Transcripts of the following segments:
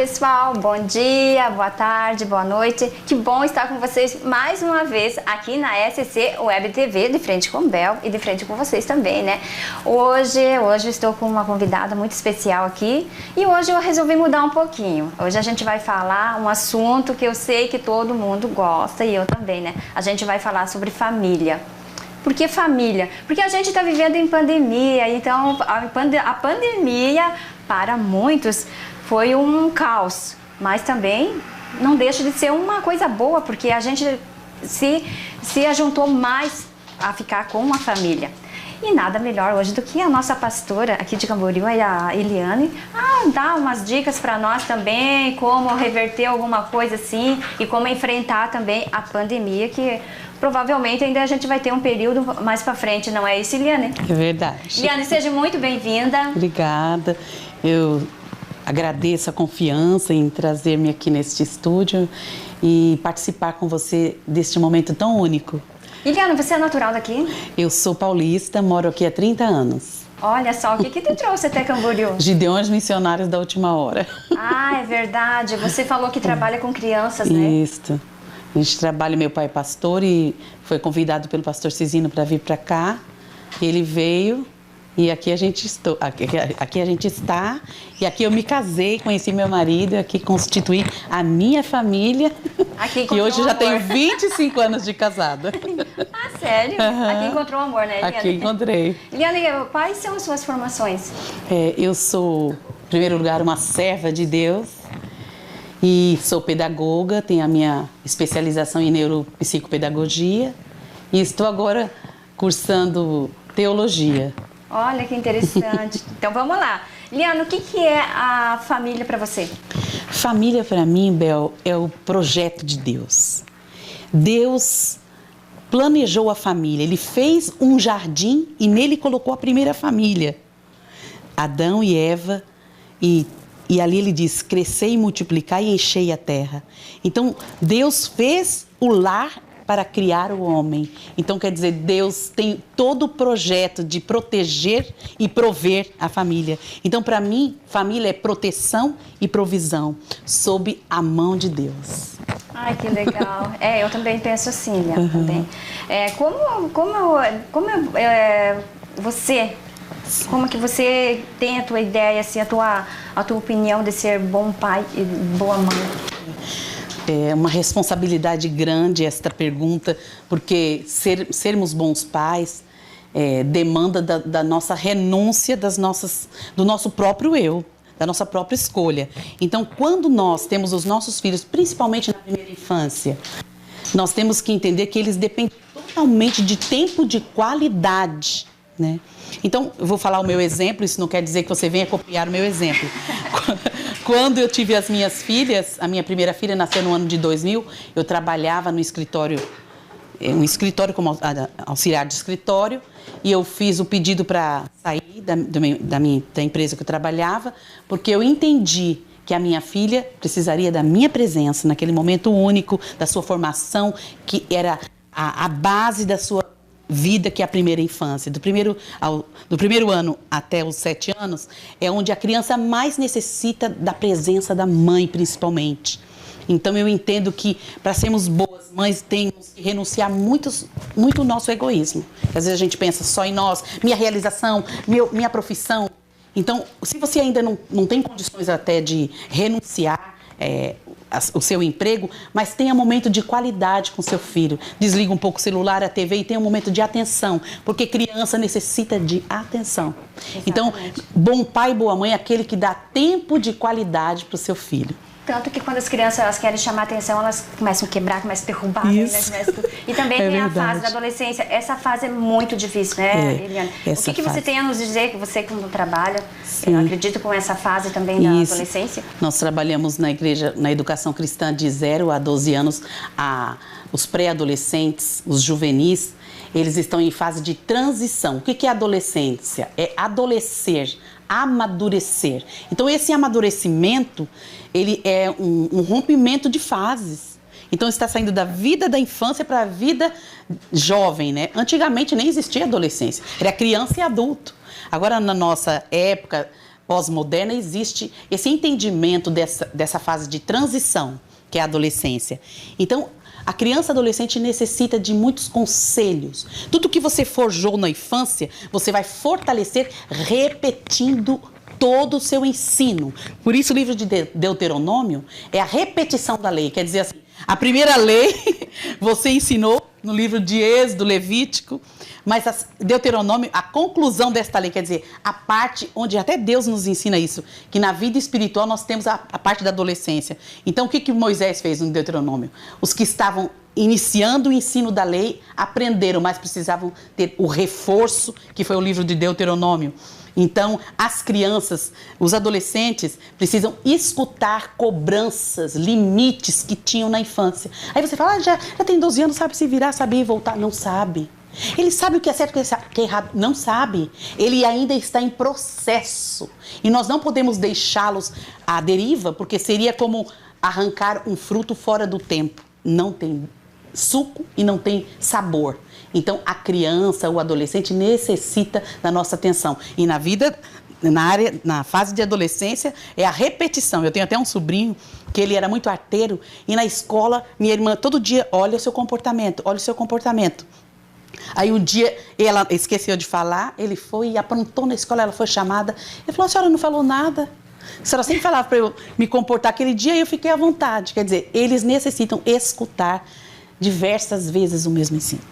pessoal, bom dia, boa tarde, boa noite. Que bom estar com vocês mais uma vez aqui na SC Web TV, de frente com o Bel e de frente com vocês também, né? Hoje eu estou com uma convidada muito especial aqui e hoje eu resolvi mudar um pouquinho. Hoje a gente vai falar um assunto que eu sei que todo mundo gosta e eu também, né? A gente vai falar sobre família. Por que família? Porque a gente está vivendo em pandemia, então a pandemia para muitos foi um caos, mas também não deixa de ser uma coisa boa, porque a gente se ajuntou mais a ficar com a família. E nada melhor hoje do que a nossa pastora aqui de Camboriú, a Eliane, dar umas dicas para nós também, como reverter alguma coisa assim e como enfrentar também a pandemia, que provavelmente ainda a gente vai ter um período mais para frente, não é isso, Eliane? É verdade. Eliane, seja muito bem-vinda. Obrigada. Eu agradeço a confiança em trazer-me aqui neste estúdio e participar com você deste momento tão único. Eliane, você é natural daqui? Eu sou paulista, moro aqui há 30 anos. Olha só, o que te trouxe até Camboriú? Gideões Missionários da Última Hora. É verdade. Você falou que trabalha com crianças, né? Isso. A gente trabalha, meu pai é pastor e foi convidado pelo pastor Cisino para vir para cá. Ele veio e aqui a gente está. E aqui eu me casei, conheci meu marido, aqui constituí a minha família. E hoje já tenho 25 anos de casada. Sério? Aqui encontrou amor, né, Eliane? Aqui encontrei. Eliane, quais são as suas formações? Eu sou, em primeiro lugar, uma serva de Deus. E sou pedagoga, tenho a minha especialização em neuropsicopedagogia e estou agora cursando teologia. Olha que interessante. Então vamos lá. Eliane, o que é a família para você? Família para mim, Bel, é o projeto de Deus. Deus planejou a família, Ele fez um jardim e nele colocou a primeira família. Adão e Eva e ali ele diz, crescei, multiplicai e enchei a terra. Então, Deus fez o lar para criar o homem. Então, quer dizer, Deus tem todo o projeto de proteger e prover a família. Então, para mim, família é proteção e provisão, sob a mão de Deus. Ai, que legal. Eu também penso assim, Liana, também. Como que você tem a tua ideia, assim, a tua opinião de ser bom pai e boa mãe? É uma responsabilidade grande esta pergunta, porque sermos bons pais demanda da nossa renúncia, do nosso próprio eu, da nossa própria escolha. Então, quando nós temos os nossos filhos, principalmente na primeira infância, nós temos que entender que eles dependem totalmente de tempo de qualidade, né? Então, eu vou falar o meu exemplo, isso não quer dizer que você venha copiar o meu exemplo. Quando eu tive as minhas filhas, a minha primeira filha nasceu no ano de 2000, eu trabalhava no escritório, como auxiliar de escritório, e eu fiz o pedido para sair da empresa que eu trabalhava, porque eu entendi que a minha filha precisaria da minha presença naquele momento único, da sua formação, que era a base da sua vida, que é a primeira infância. Do primeiro ano até os 7 anos, é onde a criança mais necessita da presença da mãe, principalmente. Então, eu entendo que, para sermos boas mães, temos que renunciar muito o nosso egoísmo. Às vezes a gente pensa só em nós, minha realização, minha profissão. Então, se você ainda não tem condições até de renunciar o seu emprego, mas tenha momento de qualidade com seu filho. Desliga um pouco o celular, a TV e tenha um momento de atenção, porque criança necessita de atenção. Exatamente. Então, bom pai, boa mãe é aquele que dá tempo de qualidade para o seu filho. Tanto que quando as crianças elas querem chamar atenção, elas começam a quebrar, começam a derrubar. Né? E também tem a fase da adolescência. Essa fase é muito difícil, né, Eliane? O que você tem a nos dizer, que você como trabalha, eu acredito com essa fase também da adolescência? Nós trabalhamos na igreja, na educação cristã de 0 a 12 anos, os pré-adolescentes, os juvenis, eles estão em fase de transição. O que é adolescência? É adolescer, amadurecer. Então, esse amadurecimento, ele é um rompimento de fases. Então, está saindo da vida da infância para a vida jovem, né? Antigamente nem existia adolescência, era criança e adulto. Agora, na nossa época, pós-moderna existe esse entendimento dessa fase de transição, que é a adolescência. Então, a criança e adolescente necessita de muitos conselhos. Tudo que você forjou na infância, você vai fortalecer repetindo todo o seu ensino. Por isso o livro de Deuteronômio é a repetição da lei. Quer dizer assim, a primeira lei você ensinou no livro de Êxodo, Levítico, mas Deuteronômio, a conclusão desta lei, quer dizer, a parte onde até Deus nos ensina isso, que na vida espiritual nós temos a parte da adolescência. Então o que Moisés fez no Deuteronômio? Os que estavam iniciando o ensino da lei aprenderam, mas precisavam ter o reforço, que foi o livro de Deuteronômio. Então, as crianças, os adolescentes, precisam escutar cobranças, limites que tinham na infância. Aí você fala, já tem 12 anos, sabe se virar, sabe ir e voltar. Não sabe. Ele sabe o que é certo e o que é errado. Não sabe. Ele ainda está em processo. E nós não podemos deixá-los à deriva, porque seria como arrancar um fruto fora do tempo. Não tem suco e não tem sabor. Então, a criança, o adolescente necessita da nossa atenção. E na vida, na fase de adolescência, é a repetição. Eu tenho até um sobrinho que ele era muito arteiro e na escola, minha irmã todo dia, olha o seu comportamento, olha o seu comportamento. Aí um dia ela esqueceu de falar, ele foi e aprontou na escola, ela foi chamada. Ele falou, a senhora não falou nada. A senhora sempre falava para eu me comportar aquele dia e eu fiquei à vontade. Quer dizer, eles necessitam escutar diversas vezes o mesmo ensino.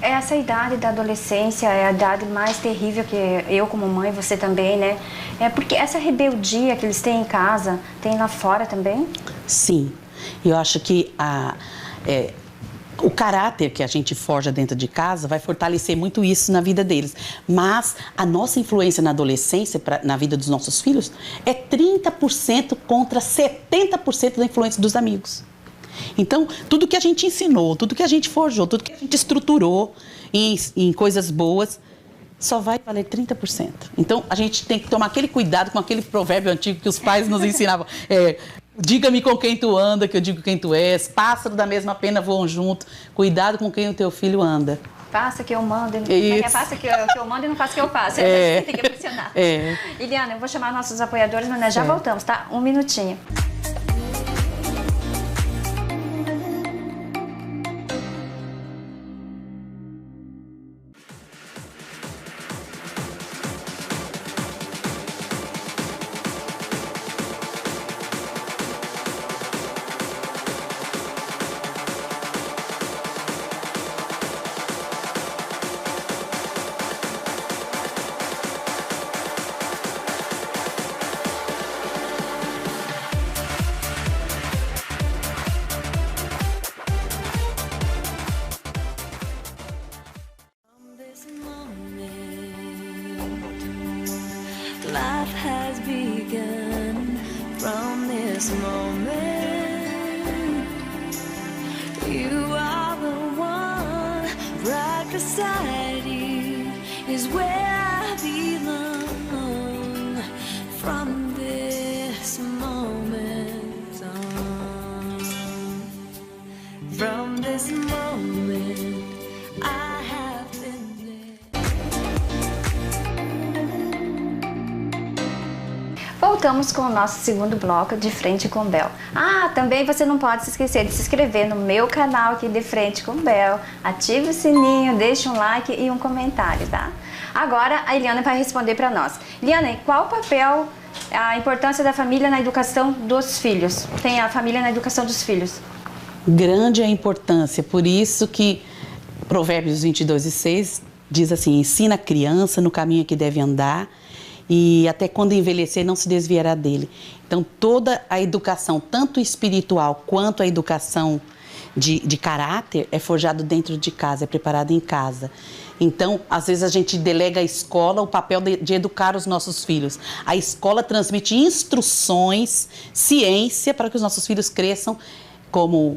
Essa idade da adolescência é a idade mais terrível que eu como mãe, você também, né? É porque essa rebeldia que eles têm em casa, tem lá fora também? Sim. Eu acho que o caráter que a gente forja dentro de casa vai fortalecer muito isso na vida deles. Mas a nossa influência na adolescência, na vida dos nossos filhos, é 30% contra 70% da influência dos amigos. Então, tudo que a gente ensinou, tudo que a gente forjou, tudo que a gente estruturou em coisas boas, só vai valer 30%. Então, a gente tem que tomar aquele cuidado com aquele provérbio antigo que os pais nos ensinavam. Diga-me com quem tu anda, que eu digo quem tu és. Pássaro da mesma pena voam junto. Cuidado com quem o teu filho anda. Faça que eu mando, faça que eu mando e não faça que eu faço. É isso que tem que pressionar. Eliana, eu vou chamar nossos apoiadores, mas nós já voltamos, tá? Um minutinho. Life has begun from this moment. You are the one right beside you is where I belong. From this moment on, from this moment I have been Voltamos com o nosso segundo bloco de Frente com Bel. Também você não pode se esquecer de se inscrever no meu canal aqui de Frente com Bel. Ative o sininho, deixe um like e um comentário, tá? Agora a Eliana vai responder para nós. Eliana, qual o papel, a importância da família na educação dos filhos? Tem a família na educação dos filhos? Grande a importância, por isso que Provérbios 22:6 diz assim, ensina a criança no caminho que deve andar e até quando envelhecer não se desviará dele. Então toda a educação, tanto espiritual quanto a educação de caráter é forjado dentro de casa, é preparado em casa. Então, às vezes a gente delega à escola o papel de educar os nossos filhos. A escola transmite instruções, ciência para que os nossos filhos cresçam como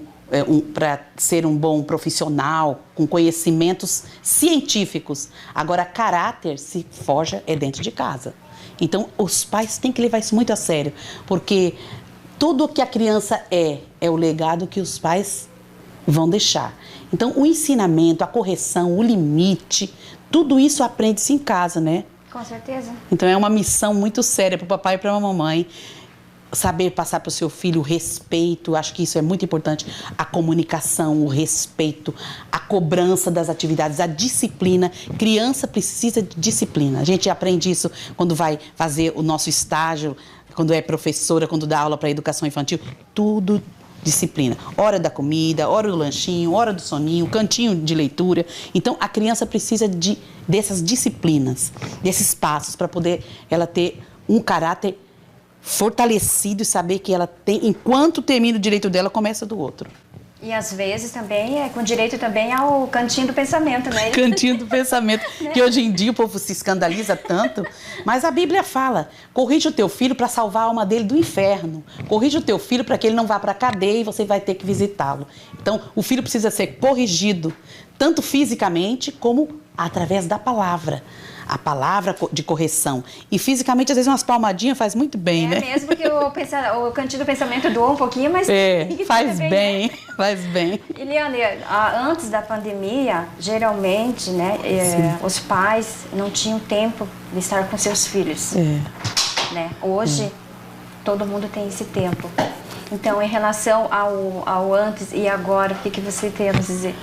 para ser um bom profissional, com conhecimentos científicos. Agora, caráter se forja dentro de casa. Então, os pais têm que levar isso muito a sério, porque tudo o que a criança é o legado que os pais vão deixar. Então, o ensinamento, a correção, o limite, tudo isso aprende-se em casa, né? Com certeza. Então é uma missão muito séria para o papai e para a mamãe. Saber passar para o seu filho o respeito, acho que isso é muito importante. A comunicação, o respeito, a cobrança das atividades, a disciplina. Criança precisa de disciplina. A gente aprende isso quando vai fazer o nosso estágio, quando é professora, quando dá aula para educação infantil. Tudo disciplina. Hora da comida, hora do lanchinho, hora do soninho, cantinho de leitura. Então, a criança precisa dessas disciplinas, desses passos, para poder ela ter um caráter fortalecido e saber que ela tem, enquanto termina o direito dela, começa do outro. E às vezes também é com direito também ao cantinho do pensamento, né? Cantinho do pensamento, que hoje em dia o povo se escandaliza tanto, mas a Bíblia fala, corrige o teu filho para salvar a alma dele do inferno, corrige o teu filho para que ele não vá para a cadeia e você vai ter que visitá-lo. Então, o filho precisa ser corrigido, tanto fisicamente como através da palavra. A palavra de correção. E fisicamente, às vezes, umas palmadinhas faz muito bem, né? É mesmo que o cantinho do pensamento doa um pouquinho, mas... faz bem, faz bem. E, Liane, antes da pandemia, geralmente, né, os pais não tinham tempo de estar com seus filhos. Né? Hoje, todo mundo tem esse tempo. Então, em relação ao antes e agora, o que você tem a nos dizer?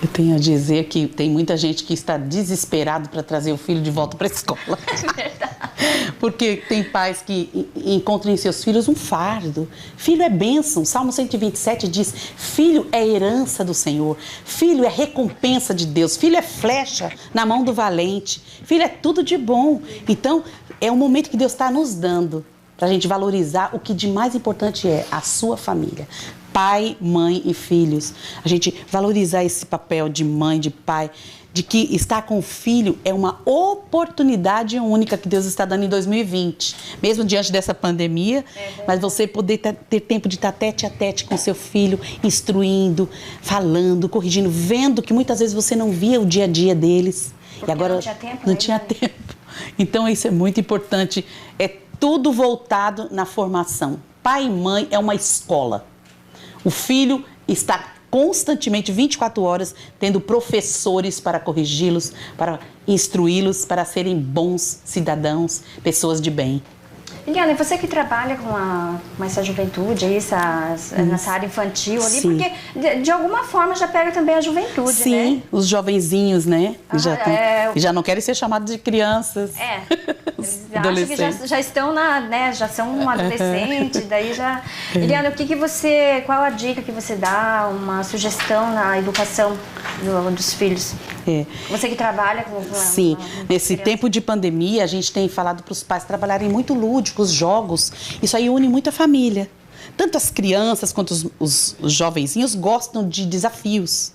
Eu tenho a dizer que tem muita gente que está desesperado para trazer o filho de volta para a escola. Verdade. Porque tem pais que encontram em seus filhos um fardo. Filho é bênção. Salmo 127 diz, filho é herança do Senhor. Filho é recompensa de Deus. Filho é flecha na mão do valente. Filho é tudo de bom. Então, é um momento que Deus está nos dando para a gente valorizar o que de mais importante é a sua família. Pai, mãe e filhos. A gente valorizar esse papel de mãe, de pai, de que estar com o filho é uma oportunidade única que Deus está dando em 2020. Mesmo diante dessa pandemia, mas você poder ter tempo de estar tete a tete com seu filho, instruindo, falando, corrigindo, vendo que muitas vezes você não via o dia a dia deles. Porque e agora não tinha tempo. Não tinha tempo. Então isso é muito importante. É tudo voltado na formação. Pai e mãe é uma escola. O filho está constantemente, 24 horas, tendo professores para corrigi-los, para instruí-los, para serem bons cidadãos, pessoas de bem. Liliane, você que trabalha com essa juventude, nessa área infantil ali, Sim. porque de alguma forma já pega também a juventude, Sim, né? os jovenzinhos, né? E já não querem ser chamados de crianças. Eles acham que já estão já são um adolescente, daí já... Liliane, qual a dica que você dá, uma sugestão na educação dos filhos? Você que trabalha com Sim, nesse tempo de pandemia, a gente tem falado para os pais trabalharem muito lúdicos, jogos. Isso aí une muito a família. Tanto as crianças quanto os jovenzinhos gostam de desafios.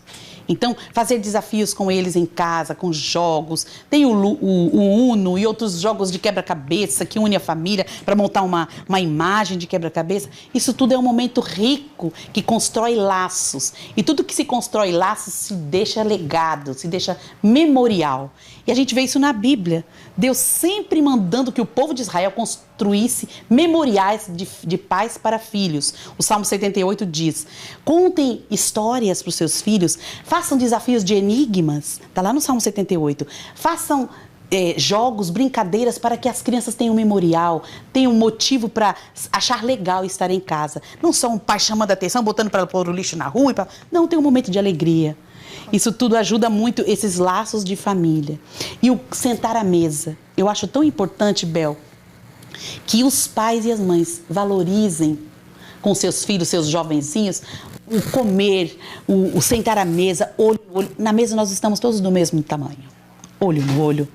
Então, fazer desafios com eles em casa, com jogos. Tem o Uno e outros jogos de quebra-cabeça que une a família para montar uma imagem de quebra-cabeça. Isso tudo é um momento rico que constrói laços. E tudo que se constrói laços se deixa legado, se deixa memorial. E a gente vê isso na Bíblia. Deus sempre mandando que o povo de Israel construísse memoriais de pais para filhos. O Salmo 78 diz, contem histórias para os seus filhos, façam desafios de enigmas, está lá no Salmo 78, façam jogos, brincadeiras para que as crianças tenham um memorial, tenham um motivo para achar legal estar em casa. Não só um pai chamando a atenção, botando para pôr o lixo na rua, não, tem um momento de alegria. Isso tudo ajuda muito esses laços de família. E o sentar à mesa. Eu acho tão importante, Bel, que os pais e as mães valorizem com seus filhos, seus jovenzinhos, o comer, o sentar à mesa, olho no olho. Na mesa nós estamos todos do mesmo tamanho. Olho no olho.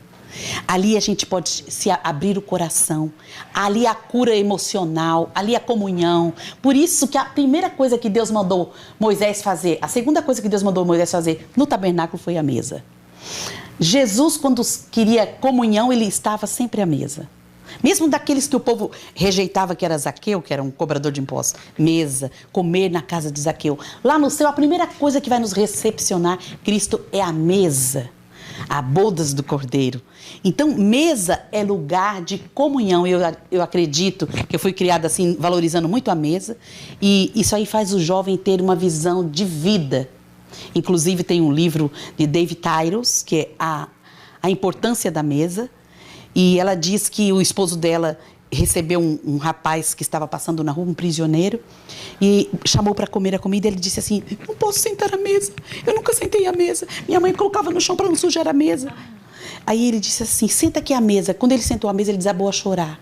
Ali a gente pode se abrir o coração, ali a cura emocional, ali a comunhão. Por isso que a primeira coisa que Deus mandou Moisés fazer, a segunda coisa que Deus mandou Moisés fazer no tabernáculo foi a mesa. Jesus, quando queria comunhão, ele estava sempre à mesa. Mesmo daqueles que o povo rejeitava, que era Zaqueu, que era um cobrador de impostos. Mesa, comer na casa de Zaqueu. Lá no céu, a primeira coisa que vai nos recepcionar, Cristo, é a mesa. A bodas do Cordeiro. Então, mesa é lugar de comunhão. Eu acredito que eu fui criada assim, valorizando muito a mesa. E isso aí faz o jovem ter uma visão de vida. Inclusive, tem um livro de David Tyrus, que é a importância da mesa. E ela diz que o esposo dela recebeu um rapaz que estava passando na rua, um prisioneiro, e chamou para comer a comida. Ele disse assim: não posso sentar à mesa, eu nunca sentei à mesa, minha mãe colocava no chão para não sujar a mesa. Aí ele disse assim: senta aqui à mesa. Quando ele sentou à mesa, ele desabou a chorar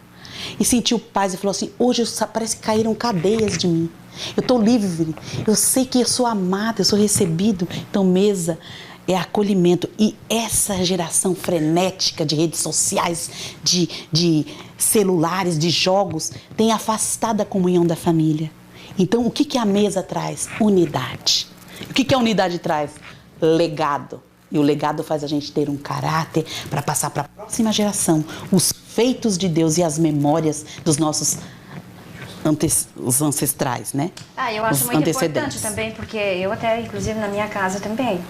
e sentiu paz e falou assim: hoje parece que caíram cadeias de mim, eu estou livre, eu sei que eu sou amado, eu sou recebido. Então mesa é acolhimento. E essa geração frenética de redes sociais, de celulares, de jogos, tem afastado a comunhão da família. Então, o que a mesa traz? Unidade. O que a unidade traz? Legado. E o legado faz a gente ter um caráter para passar para a próxima geração os feitos de Deus e as memórias dos nossos os ancestrais, né? Eu acho muito importante também, porque eu até, inclusive, na minha casa também,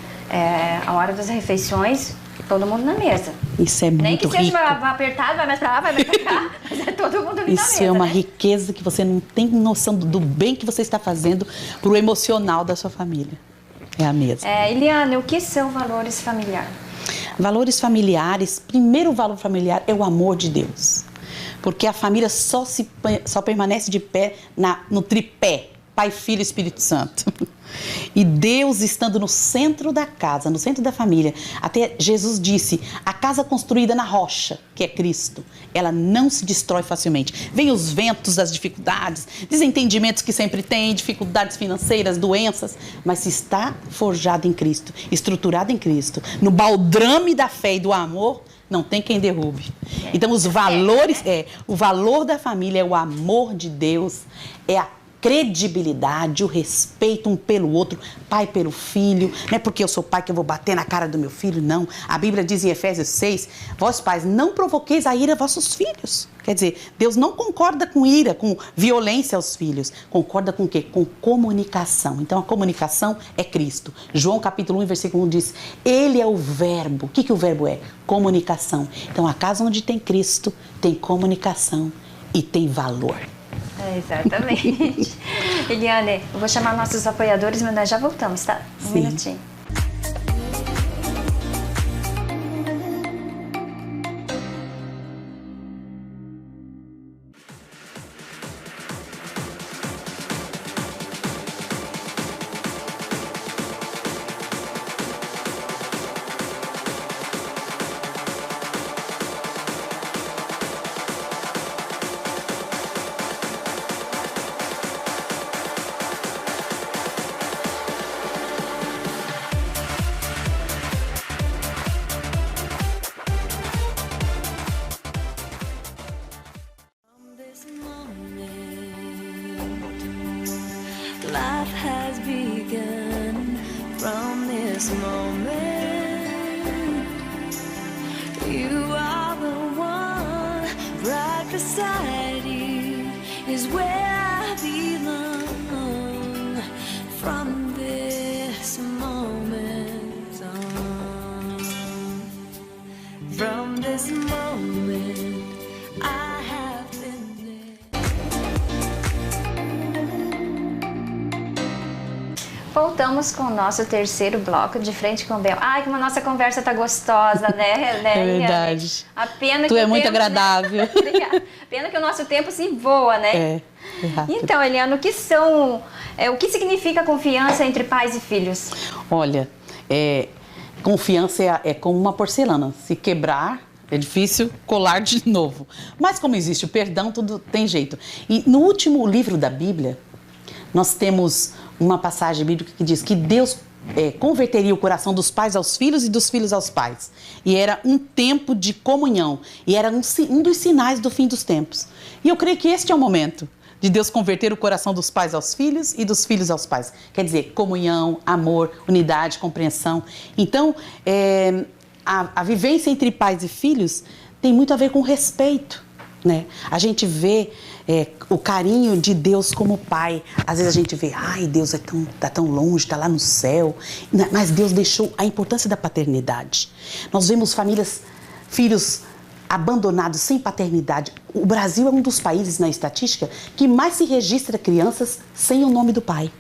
a hora das refeições, todo mundo na mesa. Isso é muito rico. Nem que seja apertado, vai mais pra lá, vai mais pra cá, mas é todo mundo ali na mesa. Isso é uma riqueza que você não tem noção do bem que você está fazendo pro emocional da sua família. É a mesa. Eliane, o que são valores familiares? Valores familiares, primeiro valor familiar é o amor de Deus. Porque a família só permanece de pé no tripé, Pai, Filho e Espírito Santo. E Deus estando no centro da casa, no centro da família. Até Jesus disse: a casa construída na rocha, que é Cristo, ela não se destrói facilmente. Vem os ventos, as dificuldades, desentendimentos que sempre tem, dificuldades financeiras, doenças, mas se está forjado em Cristo, estruturado em Cristo, no baldrame da fé e do amor, não tem quem derrube. Então os valores, o valor da família é o amor de Deus, é a credibilidade, o respeito um pelo outro, pai pelo filho. Não é porque eu sou pai que eu vou bater na cara do meu filho, não. A Bíblia diz em Efésios 6, vós pais, não provoqueis a ira a vossos filhos. Quer dizer, Deus não concorda com ira, com violência aos filhos. Concorda com o quê? Com comunicação. Então a comunicação é Cristo. João capítulo 1, versículo 1 diz, Ele é o verbo. O que o verbo é? Comunicação. Então a casa onde tem Cristo tem comunicação e tem valor. Exatamente. Eliane, eu vou chamar nossos apoiadores, mas nós já voltamos, tá? Um minutinho. Life has begun from this moment. You are the one right beside you is where I belong. From this moment on, from this moment I have been there. Voltamos com o nosso terceiro bloco de Frente com Bel. Ai, como a nossa conversa tá gostosa, né? É verdade. A pena tu que é o muito tempo, agradável. Né? Obrigada. Pena que o nosso tempo se voa, né? É rápido. Então, Eliane, o que significa confiança entre pais e filhos? Olha, confiança é como uma porcelana. Se quebrar, é difícil colar de novo. Mas como existe o perdão, tudo tem jeito. E no último livro da Bíblia, nós temos uma passagem bíblica que diz que Deus converteria o coração dos pais aos filhos e dos filhos aos pais. E era um tempo de comunhão. E era um dos sinais do fim dos tempos. E eu creio que este é o momento de Deus converter o coração dos pais aos filhos e dos filhos aos pais. Quer dizer, comunhão, amor, unidade, compreensão. Então, a vivência entre pais e filhos tem muito a ver com respeito, né? A gente vê o carinho de Deus como pai. Às vezes a gente vê, ai, Deus tá tão longe, está lá no céu. Mas Deus deixou a importância da paternidade. Nós vemos filhos abandonados, sem paternidade. O Brasil é um dos países na estatística que mais se registra crianças sem o nome do pai.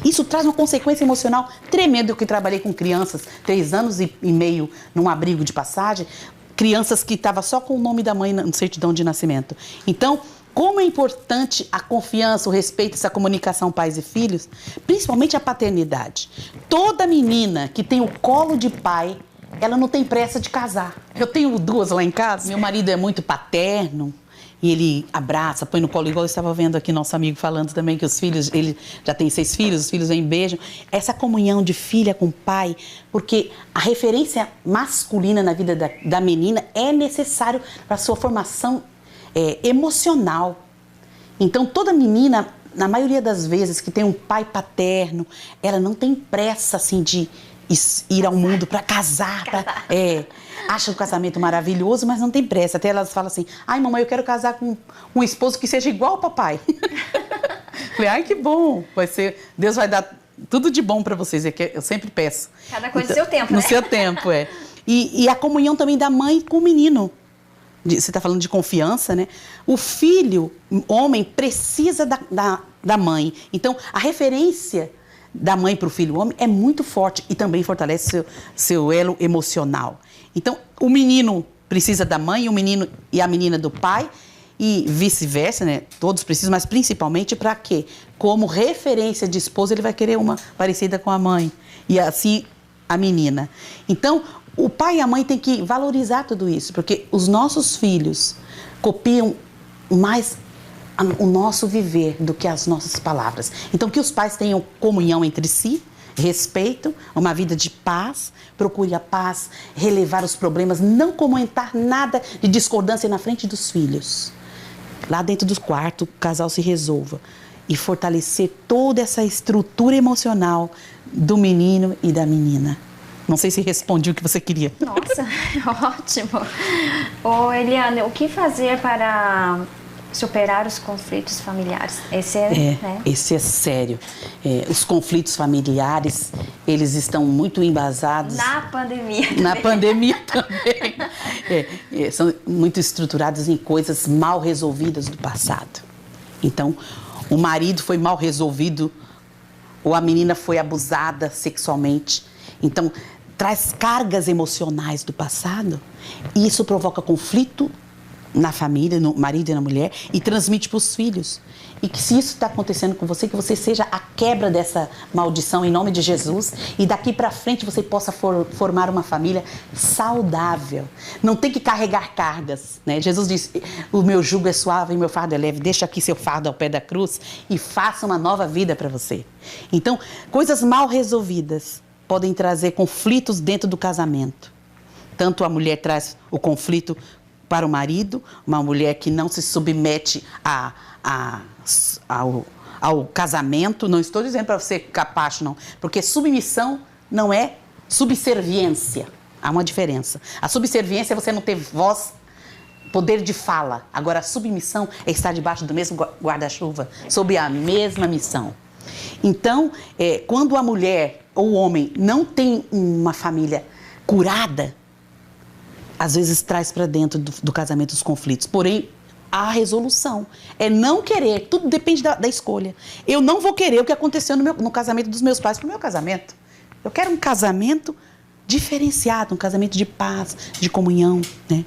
Isso traz uma consequência emocional tremenda. Eu que trabalhei com crianças 3 anos e meio num abrigo de passagem, crianças que estavam só com o nome da mãe na certidão de nascimento. Então, como é importante a confiança, o respeito, essa comunicação pais e filhos, principalmente a paternidade. Toda menina que tem o colo de pai, ela não tem pressa de casar. Eu tenho 2 lá em casa. Meu marido é muito paterno e ele abraça, põe no colo, igual eu estava vendo aqui nosso amigo falando também que os filhos, ele já tem 6 filhos, os filhos vêm beijam. Essa comunhão de filha com pai, porque a referência masculina na vida da menina é necessário para a sua formação emocional. Então, toda menina, na maioria das vezes, que tem um pai paterno, ela não tem pressa, assim, de ir ao mundo para casar. Acha o casamento maravilhoso, mas não tem pressa. Até elas falam assim, ai, mamãe, eu quero casar com um esposo que seja igual ao papai. Falei, ai, que bom. Deus vai dar tudo de bom para vocês. É que eu sempre peço. Cada coisa no seu tempo, né? No seu tempo, E a comunhão também da mãe com o menino. Você está falando de confiança, né? O filho, homem, precisa da mãe. Então, a referência da mãe para o filho homem é muito forte e também fortalece seu elo emocional. Então, o menino precisa da mãe, o menino e a menina do pai e vice-versa, né? Todos precisam, mas principalmente para quê? Como referência de esposa, ele vai querer uma parecida com a mãe e assim a menina. Então, o pai e a mãe têm que valorizar tudo isso, porque os nossos filhos copiam mais o nosso viver do que as nossas palavras. Então, que os pais tenham comunhão entre si, respeito, uma vida de paz, procure a paz, relevar os problemas, não comentar nada de discordância na frente dos filhos. Lá dentro do quarto, o casal se resolva e fortalecer toda essa estrutura emocional do menino e da menina. Não sei se respondi o que você queria. Nossa, ótimo. Ô, Eliane, o que fazer para superar os conflitos familiares? Esse é sério. Os conflitos familiares, eles estão muito embasados... Na pandemia. Na pandemia também. São muito estruturados em coisas mal resolvidas do passado. Então, o marido foi mal resolvido ou a menina foi abusada sexualmente. Então, traz cargas emocionais do passado e isso provoca conflito na família, no marido e na mulher e transmite para os filhos. E que se isso está acontecendo com você, que você seja a quebra dessa maldição em nome de Jesus e daqui para frente você possa formar uma família saudável. Não tem que carregar cargas, né? Jesus disse, o meu jugo é suave e o meu fardo é leve. Deixa aqui seu fardo ao pé da cruz e faça uma nova vida para você. Então, coisas mal resolvidas podem trazer conflitos dentro do casamento. Tanto a mulher traz o conflito para o marido, uma mulher que não se submete ao casamento. Não estou dizendo para você capacho, não. Porque submissão não é subserviência. Há uma diferença. A subserviência é você não ter voz, poder de fala. Agora, a submissão é estar debaixo do mesmo guarda-chuva, sob a mesma missão. Então, quando a mulher ou o homem não tem uma família curada, às vezes traz para dentro do casamento os conflitos. Porém, há resolução. É não querer, tudo depende da escolha. Eu não vou querer o que aconteceu no casamento dos meus pais para o meu casamento. Eu quero um casamento diferenciado, um casamento de paz, de comunhão, né?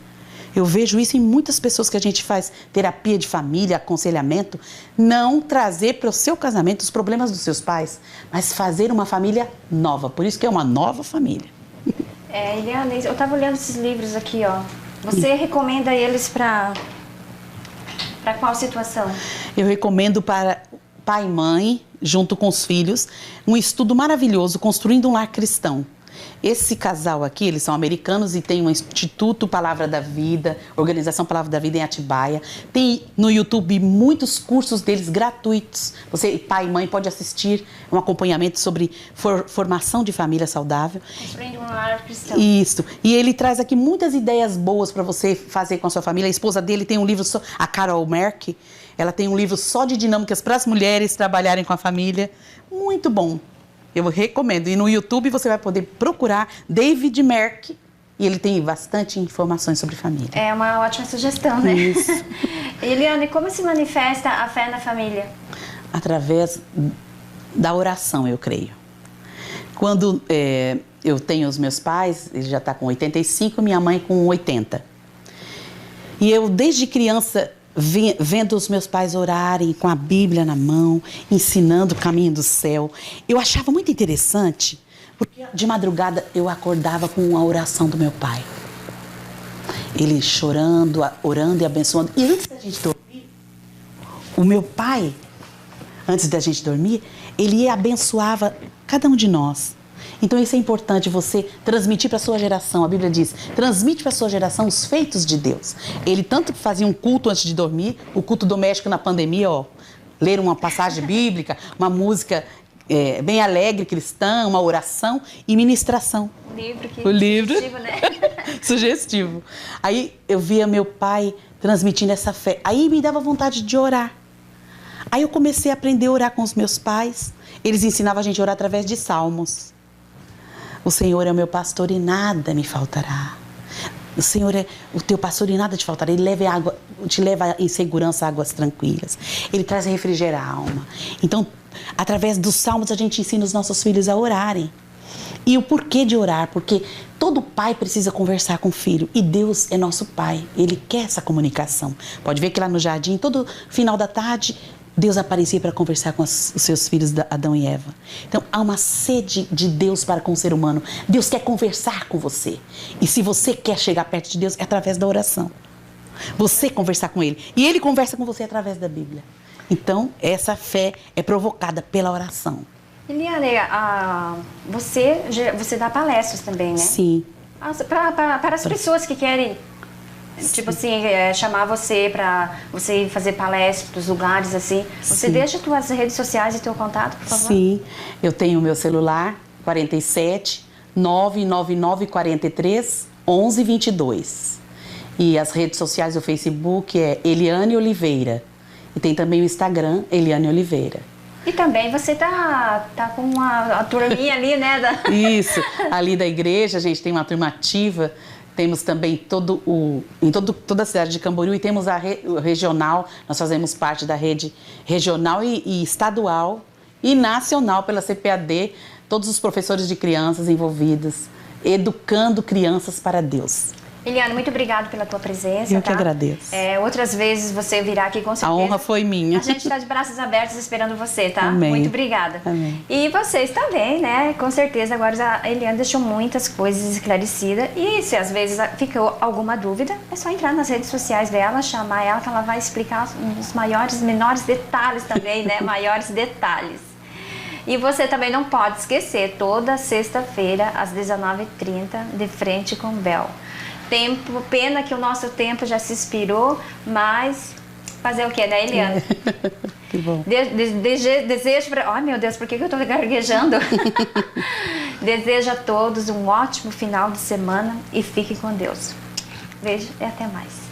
Eu vejo isso em muitas pessoas que a gente faz terapia de família, aconselhamento, não trazer para o seu casamento os problemas dos seus pais, mas fazer uma família nova. Por isso que é uma nova família. Eliane, eu estava olhando esses livros aqui, ó. Você recomenda eles para qual situação? Eu recomendo para pai e mãe, junto com os filhos, um estudo maravilhoso, Construindo um Lar Cristão. Esse casal aqui, eles são americanos e tem um Instituto Palavra da Vida, Organização Palavra da Vida em Atibaia. Tem no YouTube muitos cursos deles gratuitos. Você, pai e mãe, pode assistir um acompanhamento sobre formação de família saudável. Construindo um Lar Cristão. Isso. E ele traz aqui muitas ideias boas para você fazer com a sua família. A esposa dele tem um livro, a Carol Merck, ela tem um livro só de dinâmicas para as mulheres trabalharem com a família. Muito bom. Eu recomendo. E no YouTube você vai poder procurar David Merck. E ele tem bastante informações sobre família. É uma ótima sugestão, né? Isso. Eliane, como se manifesta a fé na família? Através da oração, eu creio. Quando eu tenho os meus pais, ele já está com 85, minha mãe com 80. E eu, desde criança, vendo os meus pais orarem com a Bíblia na mão, ensinando o caminho do céu, eu achava muito interessante, porque de madrugada eu acordava com a oração do meu pai. Ele chorando, orando e abençoando. E antes da gente dormir, o meu pai, antes da gente dormir, ele ia abençoava cada um de nós. Então isso é importante, você transmitir para a sua geração. A Bíblia diz, transmite para a sua geração os feitos de Deus. Ele tanto fazia um culto antes de dormir, o culto doméstico na pandemia, ó, ler uma passagem bíblica, uma música bem alegre, cristã, uma oração e ministração. O livro. Sugestivo, né? Sugestivo. Aí eu via meu pai transmitindo essa fé. Aí me dava vontade de orar. Aí eu comecei a aprender a orar com os meus pais. Eles ensinavam a gente a orar através de salmos. O Senhor é o meu pastor e nada me faltará. O Senhor é o teu pastor e nada te faltará. Ele te leva em segurança a águas tranquilas. Ele traz refrigério à alma. Então, através dos salmos, a gente ensina os nossos filhos a orarem. E o porquê de orar? Porque todo pai precisa conversar com o filho. E Deus é nosso pai. Ele quer essa comunicação. Pode ver que lá no jardim, todo final da tarde, Deus aparecia para conversar com os seus filhos, Adão e Eva. Então, há uma sede de Deus para com o ser humano. Deus quer conversar com você. E se você quer chegar perto de Deus, é através da oração. Você conversar com Ele. E Ele conversa com você através da Bíblia. Então, essa fé é provocada pela oração. Eliane, você dá palestras também, né? Sim. Para as pessoas que querem... Tipo assim, chamar você para você ir fazer palestras para os lugares, assim. Você Sim. deixa as tuas redes sociais e teu contato, por favor? Sim, eu tenho o meu celular, 47 999 43 11 22. E as redes sociais do Facebook é Eliane Oliveira. E tem também o Instagram, Eliane Oliveira. E também você tá com a turminha ali, né? Isso, ali da igreja a gente tem uma turma ativa. Temos também toda a cidade de Camboriú e temos a regional, nós fazemos parte da rede regional e estadual e nacional pela CPAD, todos os professores de crianças envolvidos, educando crianças para Deus. Eliane, muito obrigada pela tua presença. Eu que agradeço. Outras vezes você virá aqui com certeza. A honra foi minha. A gente está de braços abertos esperando você, tá? Amém. Muito obrigada. Amém. E vocês também, né? Com certeza agora a Eliane deixou muitas coisas esclarecidas. E se às vezes ficou alguma dúvida, é só entrar nas redes sociais dela, chamar ela que ela vai explicar os menores detalhes também, né? Maiores detalhes. E você também não pode esquecer, toda sexta-feira às 19h30, de frente com Bel. Pena que o nosso tempo já se expirou, mas fazer o quê, né, Eliane? Que bom. Desejo para... Ai, meu Deus, por que eu estou gaguejando? Desejo a todos um ótimo final de semana e fiquem com Deus. Beijo e até mais.